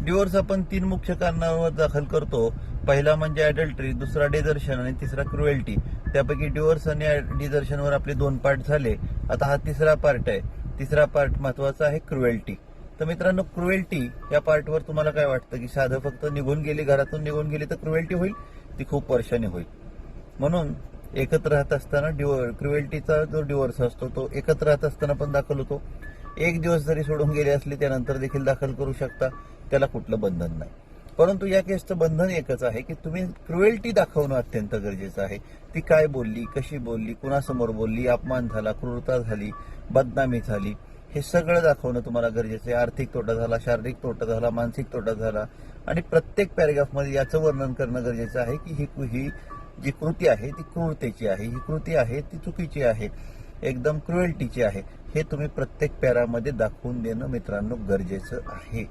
Divorce आपण 3 मुख्य कारणांवर दाखल करतो. पहिला म्हणजे अडल्टरी, दुसरा डिझर्शन आणि तिसरा क्रुएल्टी. त्यापैकी डिवोर्स आणि डिझर्शनवर आपले 2 पार्ट झाले. आता हा तिसरा पार्ट आहे. तिसरा पार्ट महत्वाचा आहे, क्रुएल्टी. तर मित्रांनो, क्रुएल्टी या पार्टवर तुम्हाला काय वाटतं की साधं फक्त निघून गेली, घरातून निघून गेली तर क्रुएल्टी होईल? ती खूप वर्षांनी होईल. म्हणून एकत्र राहत असताना क्रुएल्टीचा जो डिवोर्स असतो तो एकत्र राहत असताना पण दाखल होतो. एक दिवस जरी सोडून गेले असले त्यानंतर देखील दाखल करू शकता. त्याला कुठलं बंधन नाही. परंतु या केसचं बंधन एकच आहे की तुम्ही क्रुएल्टी दाखवणं अत्यंत गरजेचं आहे. ती काय बोलली, कशी बोलली, कुणासमोर बोलली, अपमान झाला, क्रूरता झाली, बदनामी झाली, हे सगळं दाखवणं तुम्हाला गरजेचं आहे. आर्थिक तोटा झाला, शारीरिक तोटा झाला, मानसिक तोटा झाला आणि प्रत्येक पॅरेग्राफमध्ये याचं वर्णन करणं गरजेचं आहे की ही जी कृती आहे ती क्रूरतेची आहे, ही कृती आहे ती चुकीची आहे, एकदम क्रुएल्टीची आहे. हे तुम्ही प्रत्येक पॅरामध्ये दाखवून देणं मित्रांनो गरजेचं आहे.